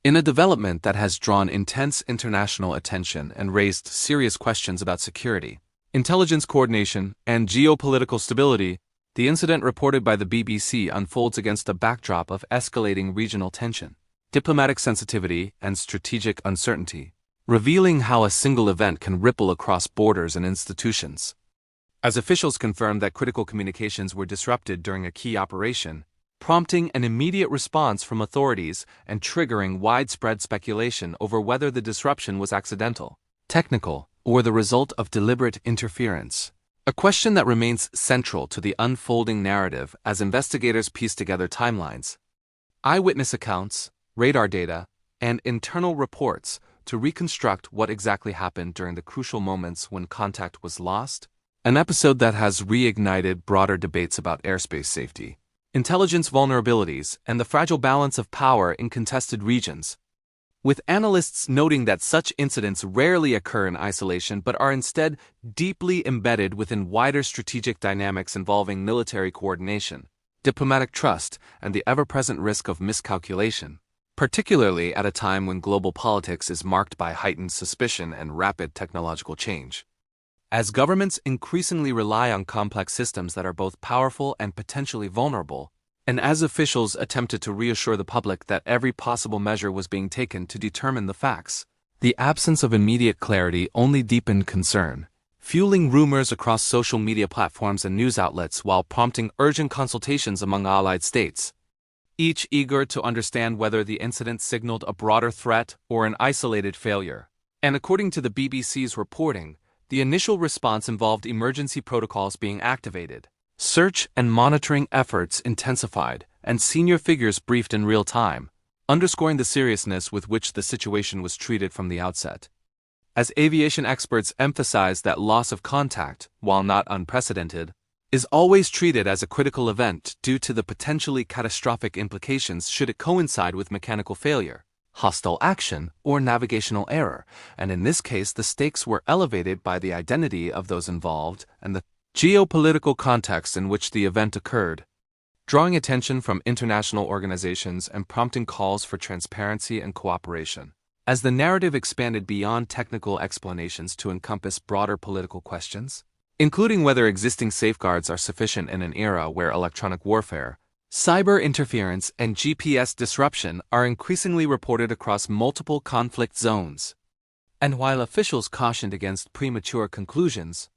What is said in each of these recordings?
In a development that has drawn intense international attention and raised serious questions about security, intelligence coordination, and geopolitical stability, the incident reported by the BBC unfolds against a backdrop of escalating regional tension, diplomatic sensitivity, and strategic uncertainty, revealing how a single event can ripple across borders and institutions. As officials confirmed that critical communications were disrupted during a key operation, prompting an immediate response from authorities and triggering widespread speculation over whether the disruption was accidental, technical, or the result of deliberate interference. A question that remains central to the unfolding narrative as investigators piece together timelines, eyewitness accounts, radar data, and internal reports to reconstruct what exactly happened during the crucial moments when contact was lost. An episode that has reignited broader debates about airspace safety, intelligence vulnerabilities, and the fragile balance of power in contested regions, with analysts noting that such incidents rarely occur in isolation but are instead deeply embedded within wider strategic dynamics involving military coordination, diplomatic trust, and the ever-present risk of miscalculation, particularly at a time when global politics is marked by heightened suspicion and rapid technological change. As governments increasingly rely on complex systems that are both powerful and potentially vulnerable, and as officials attempted to reassure the public that every possible measure was being taken to determine the facts, the absence of immediate clarity only deepened concern, fueling rumors across social media platforms and news outlets while prompting urgent consultations among allied states, each eager to understand whether the incident signaled a broader threat or an isolated failure. And according to the BBC's reporting, the initial response involved emergency protocols being activated, search and monitoring efforts intensified, and senior figures briefed in real time, underscoring the seriousness with which the situation was treated from the outset. As aviation experts emphasize that loss of contact, while not unprecedented, is always treated as a critical event due to the potentially catastrophic implications should it coincide with mechanical failure, hostile action, or navigational error, and in this case the stakes were elevated by the identity of those involved and the geopolitical context in which the event occurred, drawing attention from international organizations and prompting calls for transparency and cooperation. As the narrative expanded beyond technical explanations to encompass broader political questions, including whether existing safeguards are sufficient in an era where electronic warfare, cyber interference, and GPS disruption are increasingly reported across multiple conflict zones. And while officials cautioned against premature conclusions,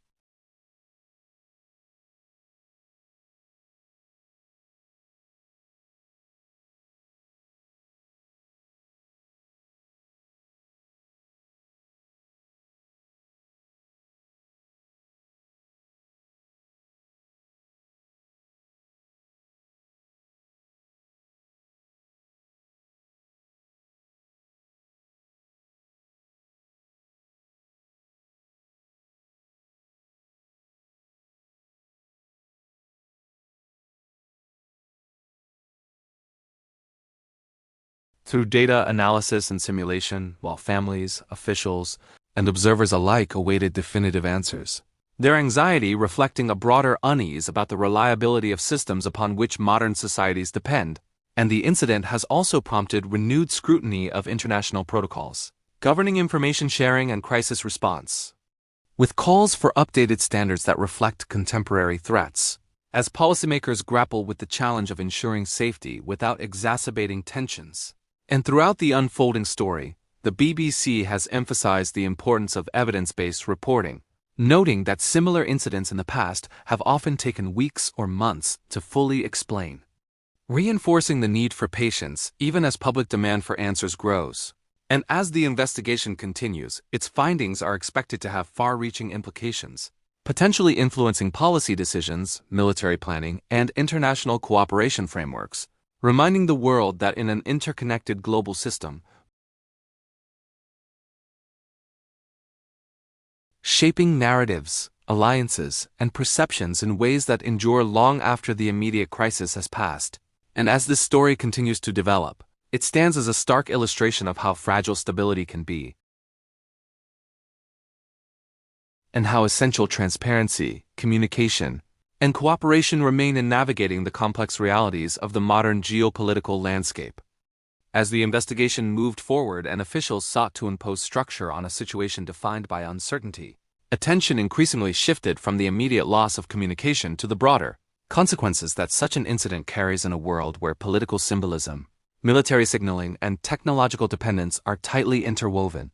through data analysis and simulation, while families, officials, and observers alike awaited definitive answers, their anxiety reflecting a broader unease about the reliability of systems upon which modern societies depend. And the incident has also prompted renewed scrutiny of international protocols governing information sharing and crisis response, with calls for updated standards that reflect contemporary threats, as policymakers grapple with the challenge of ensuring safety without exacerbating tensions. And throughout the unfolding story, the BBC has emphasized the importance of evidence-based reporting, noting that similar incidents in the past have often taken weeks or months to fully explain, reinforcing the need for patience even as public demand for answers grows. And as the investigation continues, its findings are expected to have far-reaching implications, potentially influencing policy decisions, military planning, and international cooperation frameworks, reminding the world that in an interconnected global system, shaping narratives, alliances, and perceptions in ways that endure long after the immediate crisis has passed. And as this story continues to develop, it stands as a stark illustration of how fragile stability can be, and how essential transparency, communication, and cooperation remain in navigating the complex realities of the modern geopolitical landscape. As the investigation moved forward and officials sought to impose structure on a situation defined by uncertainty, attention increasingly shifted from the immediate loss of communication to the broader consequences that such an incident carries in a world where political symbolism, military signaling, and technological dependence are tightly interwoven.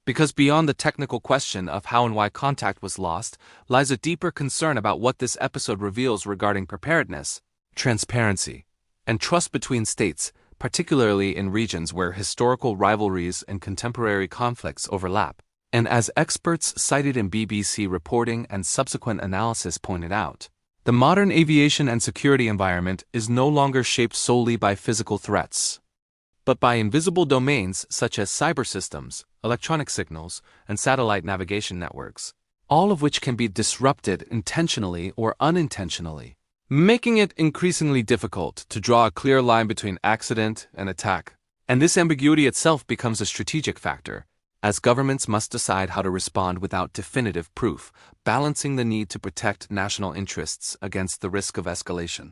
Because beyond the technical question of how and why contact was lost lies a deeper concern about what this episode reveals regarding preparedness, transparency, and trust between states, particularly in regions where historical rivalries and contemporary conflicts overlap. And as experts cited in BBC reporting and subsequent analysis pointed out, the modern aviation and security environment is no longer shaped solely by physical threats, but by invisible domains such as cyber systems, electronic signals, and satellite navigation networks, all of which can be disrupted intentionally or unintentionally, making it increasingly difficult to draw a clear line between accident and attack. And this ambiguity itself becomes a strategic factor, as governments must decide how to respond without definitive proof, balancing the need to protect national interests against the risk of escalation.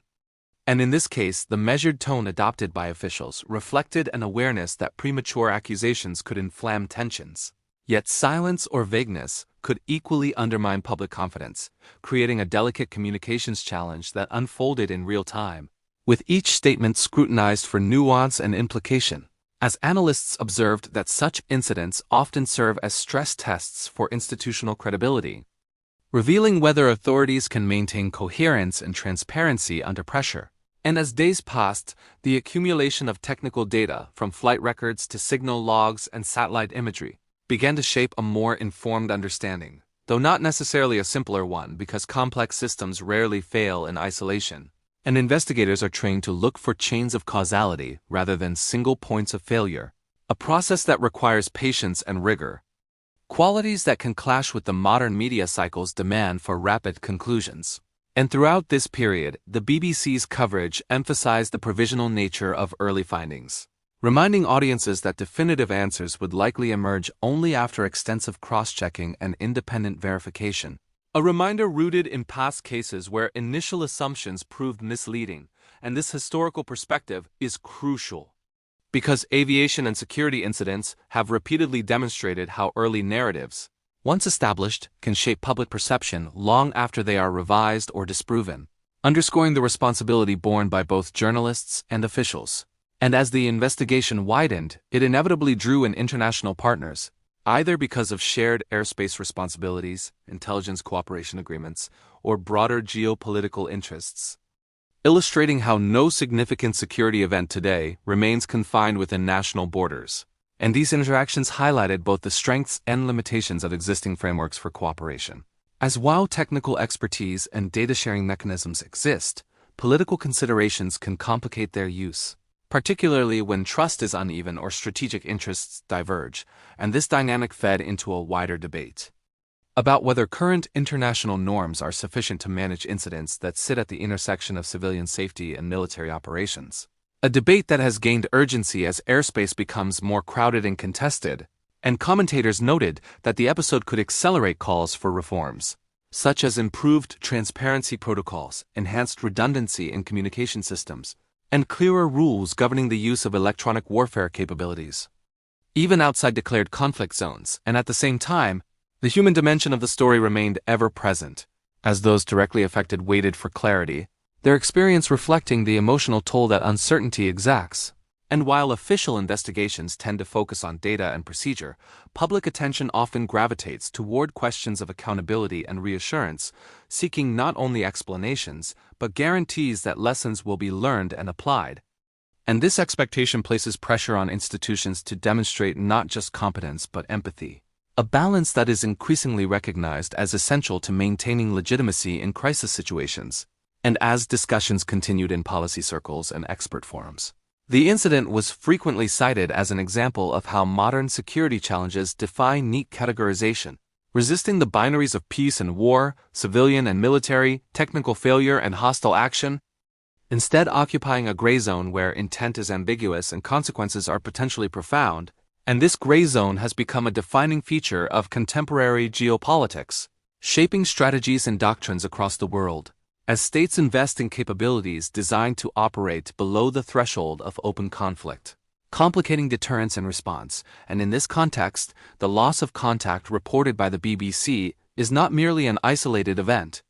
And in this case, the measured tone adopted by officials reflected an awareness that premature accusations could inflame tensions. Yet silence or vagueness could equally undermine public confidence, creating a delicate communications challenge that unfolded in real time, with each statement scrutinized for nuance and implication, as analysts observed that such incidents often serve as stress tests for institutional credibility, revealing whether authorities can maintain coherence and transparency under pressure. And as days passed, the accumulation of technical data, from flight records to signal logs and satellite imagery, began to shape a more informed understanding, though not necessarily a simpler one because complex systems rarely fail in isolation, and investigators are trained to look for chains of causality rather than single points of failure, a process that requires patience and rigor, qualities that can clash with the modern media cycle's demand for rapid conclusions. And throughout this period, the BBC's coverage emphasized the provisional nature of early findings, reminding audiences that definitive answers would likely emerge only after extensive cross-checking and independent verification. A reminder rooted in past cases where initial assumptions proved misleading, and this historical perspective is crucial, because aviation and security incidents have repeatedly demonstrated how early narratives, once established, can shape public perception long after they are revised or disproven, underscoring the responsibility borne by both journalists and officials. And as the investigation widened, it inevitably drew in international partners, either because of shared airspace responsibilities, intelligence cooperation agreements, or broader geopolitical interests, illustrating how no significant security event today remains confined within national borders. And these interactions highlighted both the strengths and limitations of existing frameworks for cooperation. As while technical expertise and data-sharing mechanisms exist, political considerations can complicate their use, particularly when trust is uneven or strategic interests diverge, and this dynamic fed into a wider debate about whether current international norms are sufficient to manage incidents that sit at the intersection of civilian safety and military operations. A debate that has gained urgency as airspace becomes more crowded and contested, and commentators noted that the episode could accelerate calls for reforms, such as improved transparency protocols, enhanced redundancy in communication systems, and clearer rules governing the use of electronic warfare capabilities, even outside declared conflict zones. And at the same time, the human dimension of the story remained ever present, as those directly affected waited for clarity, their experience reflecting the emotional toll that uncertainty exacts. And while official investigations tend to focus on data and procedure, public attention often gravitates toward questions of accountability and reassurance, seeking not only explanations, but guarantees that lessons will be learned and applied. And this expectation places pressure on institutions to demonstrate not just competence but empathy, a balance that is increasingly recognized as essential to maintaining legitimacy in crisis situations. And as discussions continued in policy circles and expert forums, the incident was frequently cited as an example of how modern security challenges defy neat categorization, resisting the binaries of peace and war, civilian and military, technical failure and hostile action, instead occupying a gray zone where intent is ambiguous and consequences are potentially profound. And this gray zone has become a defining feature of contemporary geopolitics, shaping strategies and doctrines across the world, as states invest in capabilities designed to operate below the threshold of open conflict. complicating deterrence and response, and in this context, the loss of contact reported by the BBC is not merely an isolated event,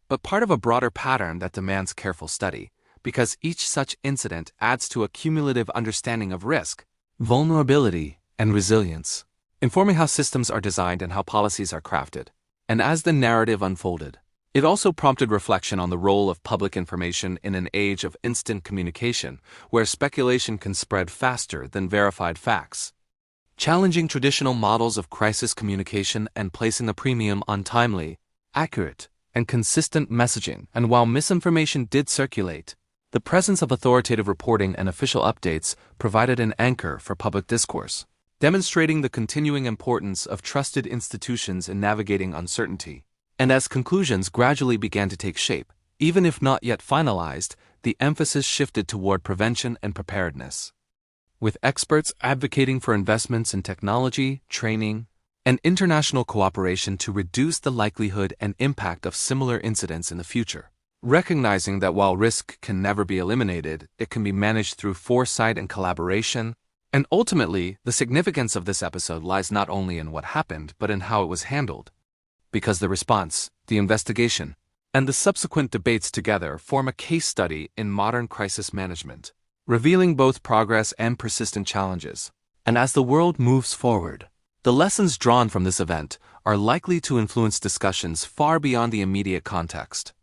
but part of a broader pattern that demands careful study, because each such incident adds to a cumulative understanding of risk, vulnerability, and resilience, informing how systems are designed and how policies are crafted. And as the narrative unfolded, it also prompted reflection on the role of public information in an age of instant communication, where speculation can spread faster than verified facts, challenging traditional models of crisis communication and placing a premium on timely, accurate, and consistent messaging. And while misinformation did circulate, the presence of authoritative reporting and official updates provided an anchor for public discourse, demonstrating the continuing importance of trusted institutions in navigating uncertainty. And as conclusions gradually began to take shape, even if not yet finalized, the emphasis shifted toward prevention and preparedness, with experts advocating for investments in technology, training, and international cooperation to reduce the likelihood and impact of similar incidents in the future. Recognizing that while risk can never be eliminated, it can be managed through foresight and collaboration. And ultimately, the significance of this episode lies not only in what happened, but in how it was handled. Because the response, the investigation, and the subsequent debates together form a case study in modern crisis management, revealing both progress and persistent challenges. And as the world moves forward, the lessons drawn from this event are likely to influence discussions far beyond the immediate context,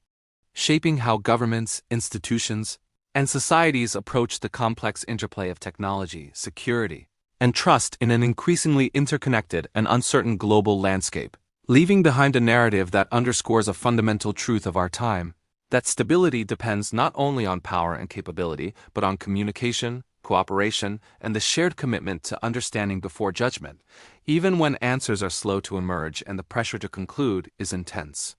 shaping how governments, institutions, and societies approach the complex interplay of technology, security, and trust in an increasingly interconnected and uncertain global landscape, leaving behind a narrative that underscores a fundamental truth of our time, that stability depends not only on power and capability, but on communication, cooperation, and the shared commitment to understanding before judgment, even when answers are slow to emerge and the pressure to conclude is intense.